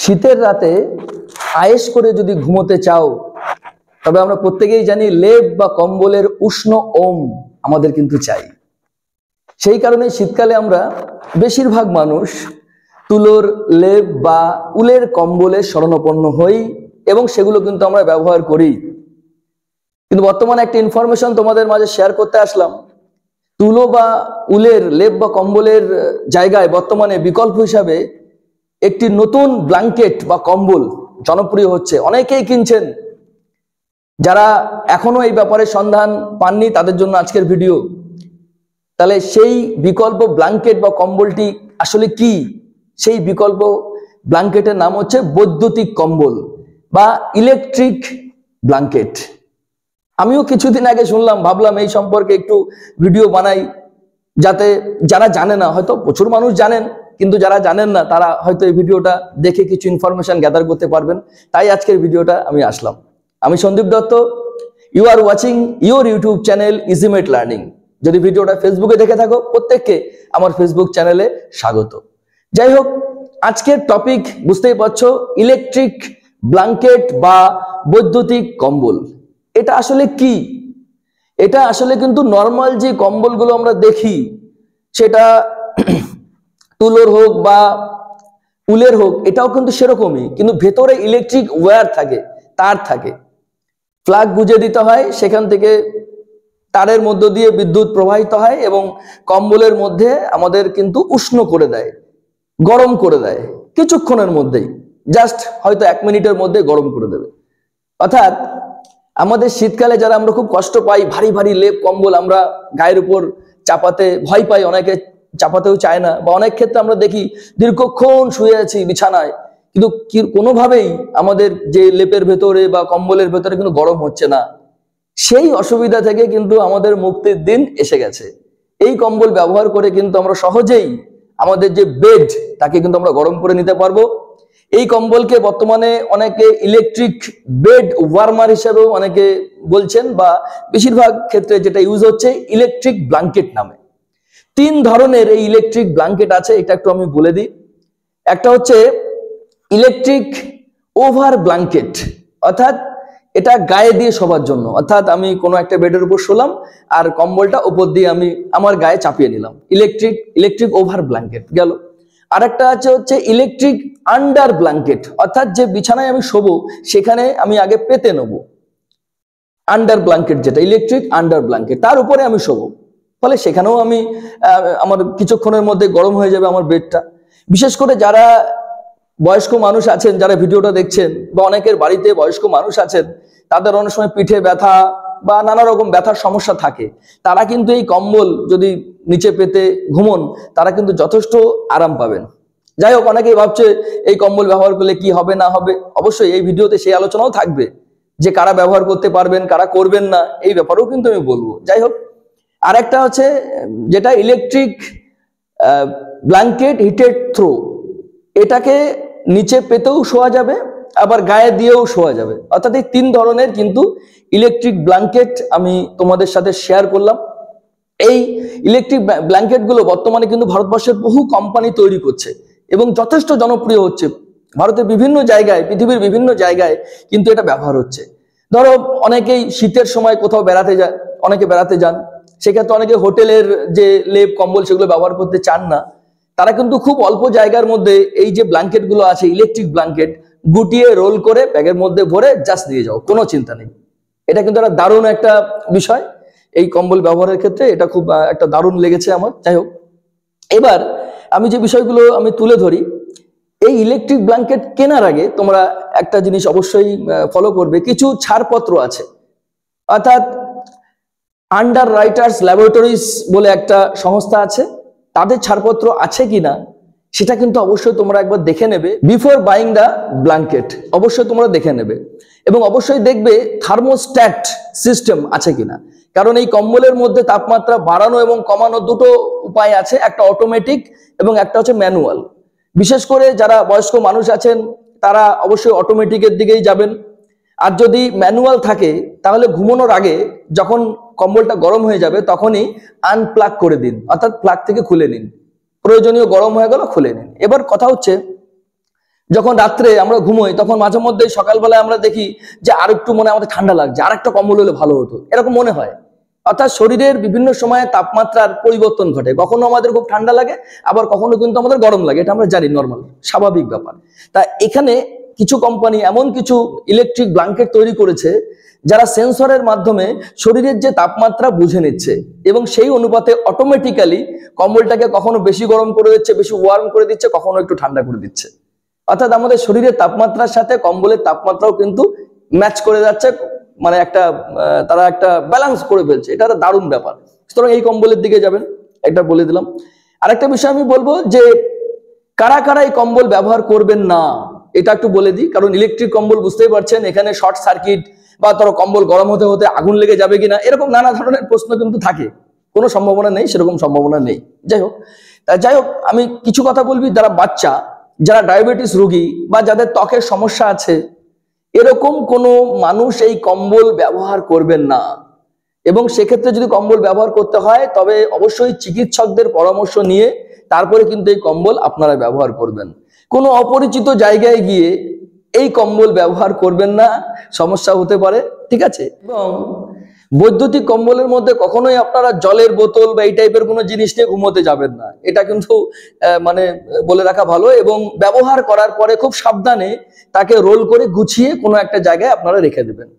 শীতের রাতে আয়েশ করে যদি ঘুমোতে চাও, তবে আমরা প্রত্যেকেই জানি লেপ বা কম্বলের উষ্ণ ওম আমাদের কিন্তু চাই। সেই কারণে শীতকালে আমরা বেশিরভাগ মানুষ তুলোর লেপ বা উলের কম্বলের শরণাপন্ন হই এবং সেগুলো কিন্তু আমরা ব্যবহার করি। কিন্তু বর্তমানে একটা ইনফরমেশন তোমাদের মাঝে শেয়ার করতে আসলাম। তুলো বা উলের লেপ বা কম্বলের জায়গায় বর্তমানে বিকল্প হিসাবে একটি নতুন ব্ল্যাঙ্কেট বা কম্বল জনপ্রিয় হচ্ছে, অনেকেই কিনছেন। যারা এখনো এই ব্যাপারে সন্ধান পাননি তাদের জন্য আজকের ভিডিও। তাহলে সেই বিকল্প ব্ল্যাঙ্কেট বা কম্বলটি আসলে কি? সেই বিকল্প ব্ল্যাঙ্কেটের নাম হচ্ছে বৈদ্যুতিক কম্বল বা ইলেকট্রিক ব্ল্যাঙ্কেট। আমিও কিছুদিন আগে শুনলাম, ভাবলাম এই সম্পর্কে একটু ভিডিও বানাই, যাতে যারা জানে না, হয়তো প্রচুর মানুষ জানেন, কিন্তু যারা জানেন না তারা হয়তো এই ভিডিওটা দেখে কিছু ইনফরমেশন গ্যাদার করতে পারবেন। তাই আজকের ভিডিওটা আমি আসলাম। আমি Sandip Dutta, you are watching your YouTube channel Easymate learning. যদি ভিডিওটা ফেসবুকে দেখে থাকো, প্রত্যেককে আমার ফেসবুক চ্যানেলে স্বাগত। যাই হোক, আজকের টপিক বুঝতেই পারছো, ইলেকট্রিক ব্ল্যাঙ্কেট বা বৈদ্যুতিক কম্বল। এটা আসলে কি? এটা আসলে কিন্তু নর্মাল যে কম্বলগুলো আমরা দেখি, সেটা তুলোর হোক বা উলের হোক, এটাও কিন্তু সেরকমই, কিন্তু ভেতরে ইলেকট্রিক ওয়্যার থাকে, তার থাকে। প্লাগ গুঁজে দিতে হয়, সেখান থেকে তারের মধ্য দিয়ে বিদ্যুৎ প্রবাহিত হয় এবং কম্বলের মধ্যে আমাদের কিন্তু উষ্ণ করে দেয়, গরম করে দেয় কিছুক্ষণের মধ্যেই, জাস্ট হয়তো 1 মিনিটের মধ্যে গরম করে দেবে। অর্থাৎ আমাদের শীতকালে যারা আমরা খুব কষ্ট পাই, ভারী ভারী লেপ কম্বল আমরা গায়ের উপর চাপাতে ভয় পাই, অনেকে চাপাতেও চায় না, বা অনেক ক্ষেত্রে আমরা দেখি দীর্ঘক্ষণ শুয়ে আছি বিছানায়, কিন্তু কোনোভাবেই আমাদের যে লেপের ভেতরে বা কম্বলের ভেতরে কিন্তু গরম হচ্ছে না। সেই অসুবিধা থেকে কিন্তু আমাদের মুক্তির দিন এসে গেছে। এই কম্বল ব্যবহার করে কিন্তু আমরা সহজেই আমাদের যে বেড, তাকে কিন্তু আমরা গরম করে নিতে পারবো। এই কম্বলকে বর্তমানে অনেকে ইলেকট্রিক বেড ওয়ার্মার হিসেবেও অনেকে বলছেন, বা বেশিরভাগ ক্ষেত্রে যেটা ইউজ হচ্ছে ইলেকট্রিক ব্ল্যাঙ্কেট নামে। 3 ধরনের এই ইলেকট্রিক ব্ল্যাঙ্কেট আছে, এটা একটু আমি বলে দিই। একটা হচ্ছে ইলেকট্রিক ওভার ব্ল্যাঙ্কেট, অর্থাৎ এটা গায়ে দিয়ে শোবার জন্য। অর্থাৎ আমি কোনো একটা বেডের উপর শোলাম আর কম্বলটা উপর দিয়ে আমি আমার গায়ে চাপিয়ে নিলাম, ইলেকট্রিক ওভার ব্ল্যাঙ্কেট গেল। আরেকটা হচ্ছে ইলেকট্রিক আন্ডার ব্ল্যাঙ্কেট, অর্থাৎ যে বিছানায় আমি শোবো সেখানে আমি আগে পেতে নেব, আন্ডার ব্ল্যাঙ্কেট যেটা ইলেকট্রিক আন্ডার ব্ল্যাঙ্কেট, তার উপরে আমি শোবো, ফলে সেখানেও আমি আমার কিছুক্ষণের মধ্যে গরম হয়ে যাবে আমার বেডটা। বিশেষ করে যারা বয়স্ক মানুষ আছেন, যারা ভিডিওটা দেখছেন, বা অনেকের বাড়িতে বয়স্ক মানুষ আছেন, তাদের অনেক সময় পিঠে ব্যথা বা নানা রকম ব্যথার সমস্যা থাকে, তারা কিন্তু এই কম্বল যদি নিচে পেতে ঘুমন, তারা কিন্তু যথেষ্ট আরাম পাবেন। যাই হোক, অনেকেই ভাবছে এই কম্বল ব্যবহার করলে কি হবে না হবে। অবশ্যই এই ভিডিওতে সেই আলোচনাও থাকবে যে কারা ব্যবহার করতে পারবেন, কারা করবেন না, এই ব্যাপারেও কিন্তু আমি বলবো। যাই হোক, আরেকটা হচ্ছে যেটা ইলেকট্রিক ব্ল্যাঙ্কেট হিটেড থ্রো। এটাকে নিচে পেতেও শোয়া যাবে, আবার গায়ে দিয়েও শোয়া যাবে। অর্থাৎ এই 3 ধরনের কিন্তু ইলেকট্রিক ব্ল্যাঙ্কেট আমি তোমাদের সাথে শেয়ার করলাম। এই ইলেকট্রিক ব্ল্যাঙ্কেটগুলো বর্তমানে কিন্তু ভারতবর্ষের বহু কোম্পানি তৈরি করছে এবং যথেষ্ট জনপ্রিয় হচ্ছে। ভারতের বিভিন্ন জায়গায়, পৃথিবীর বিভিন্ন জায়গায় কিন্তু এটা ব্যবহার হচ্ছে। ধরো অনেকেই শীতের সময় কোথাও বেড়াতে যায়, অনেকে বেড়াতে যান, সেক্ষেত্রে অনেকে হোটেলের যে লেপ কম্বল সেগুলো ব্যবহার করতে চান না, তারা কিন্তু খুব অল্প জায়গার মধ্যে এই যে ব্ল্যাঙ্কেটগুলো আছে, ইলেকট্রিক ব্ল্যাঙ্কেট, গুটিয়ে রোল করে ব্যাগের মধ্যে ভরে জাস্ট দিয়ে যাও, কোনো চিন্তা নেই। এটা কিন্তু একটা দারুণ একটা বিষয় এই কম্বল ব্যবহারের ক্ষেত্রে, এটা খুব একটা দারুণ লেগেছে আমার। যাই হোক, এবার আমি যে বিষয়গুলো আমি তুলে ধরি, এই ইলেকট্রিক ব্ল্যাঙ্কেট কেনার আগে তোমরা একটা জিনিস অবশ্যই ফলো করবে, কিছু ছাড়পত্র আছে। অর্থাৎ আন্ডার রাইটার্স ল্যাবরেটরিজ বলে একটা সংস্থা আছে, তাদের ছাড়পত্র আছে কিনা সেটা কিন্তু অবশ্যই তোমরা একবার দেখে নেবে বিফোর বাইং দ্য ব্ল্যাঙ্কেট। অবশ্যই তোমরা দেখে নেবে এবং অবশ্যই দেখবে থার্মোস্ট্যাট সিস্টেম আছে কিনা, কারণ এই কম্বলের মধ্যে তাপমাত্রা বাড়ানো এবং কমানো দুটো উপায় আছে, একটা অটোমেটিক এবং একটা হচ্ছে ম্যানুয়াল। বিশেষ করে যারা বয়স্ক মানুষ আছেন তারা অবশ্যই অটোমেটিকের দিকেই যাবেন। আর যদি ম্যানুয়াল থাকে তাহলে ঘুমানোর আগে যখন কম্বলটা গরম হয়ে যাবে তখনই আনপ্লাগ করে দিন, অর্থাৎ প্লাগ থেকে খুলে নিন, প্রয়োজনীয় গরম হয়ে গেল খুলে নিন। এবার কথা হচ্ছে, যখন রাত্রে আমরা ঘুমোই তখন মাঝে মধ্যে সকালবেলায় আমরা দেখি যে আর একটু মনে আমাদের ঠান্ডা লাগছে, আর একটা কম্বল হলে ভালো হতো, এরকম মনে হয়। অর্থাৎ শরীরের বিভিন্ন সময়ে তাপমাত্রার পরিবর্তন ঘটে, কখনো আমাদের খুব ঠান্ডা লাগে, আবার কখনো কিন্তু আমাদের গরম লাগে, এটা আমরা জানি, নর্মাল স্বাভাবিক ব্যাপার। তা এখানে কিছু কোম্পানি এমন কিছু ইলেকট্রিক ব্ল্যাঙ্কেট তৈরি করেছে যারা সেন্সরের মাধ্যমে শরীরের যে তাপমাত্রা বুঝে নিচ্ছে এবং সেই অনুপাতে অটোমেটিক্যালি কম্বলটাকে কখনো বেশি গরম করে দিচ্ছে, বেশি ওয়ার্ম করে দিচ্ছে, কখনো একটু ঠান্ডা করে দিচ্ছে। অর্থাৎ আমাদের শরীরের তাপমাত্রার সাথে কম্বলের তাপমাত্রাও কিন্তু ম্যাচ করে যাচ্ছে, মানে একটা তারা একটা ব্যালেন্স করে ফেলছে। এটা একটা দারুণ ব্যাপার। সুতরাং এই কম্বলের দিকে যাবেন, এটা বলে দিলাম। আরেকটা বিষয় আমি বলবো যে কারা কারা এই কম্বল ব্যবহার করবেন না এটা একটু বলে দিই, কারণ ইলেকট্রিক কম্বল বুঝতেই পারছেন, এখানে শর্ট সার্কিট বা ধরো কম্বল গরম হতে হতে আগুন লেগে যাবে কিনা, এরকম নানা ধরনের প্রশ্ন কিন্তু থাকে। কোনো সম্ভাবনা নেই, সেরকম সম্ভাবনা নেই। যাই হোক আমি কিছু কথা বলবি, যারা বাচ্চা, যারা ডায়াবেটিস রোগী বা যাদের ত্বকের সমস্যা আছে, এরকম কোনো মানুষ এই কম্বল ব্যবহার করবেন না। এবং সেক্ষেত্রে যদি কম্বল ব্যবহার করতে হয় তবে অবশ্যই চিকিৎসকদের পরামর্শ নিয়ে তারপরে কিন্তু এই কম্বল আপনারা ব্যবহার করবেন। কোনো অপরিচিত জায়গায় গিয়ে এই কম্বল ব্যবহার করবেন না, সমস্যা হতে পারে, ঠিক আছে। এবং বৈদ্যুতিক কম্বলের মধ্যে কখনোই আপনারা জলের বোতল বা এই টাইপের কোনো জিনিস নিয়ে ঘুমোতে যাবেন না, এটা কিন্তু মানে বলে রাখা ভালো। এবং ব্যবহার করার পরে খুব সাবধানে তাকে রোল করে গুছিয়ে কোনো একটা জায়গায় আপনারা রেখে দেবেন।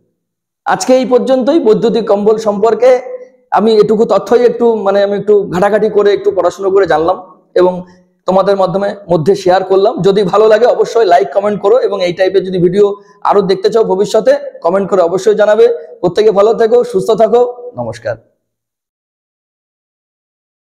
আজকে এই পর্যন্তই বৈদ্যুতিক কম্বল সম্পর্কে আমি এটুকু তথ্যই আমি একটু ঘাটাঘাটি করে একটু পড়াশোনা করে জানলাম এবং তোমাদের মধ্যে শেয়ার করলাম। যদি ভালো লাগে অবশ্যই লাইক কমেন্ট করো এবং এই টাইপের যদি ভিডিও আরো দেখতে চাও ভবিষ্যতে কমেন্ট করে অবশ্যই জানাবে। প্রত্যেকে ভালো থেকো, সুস্থ থাকো, নমস্কার।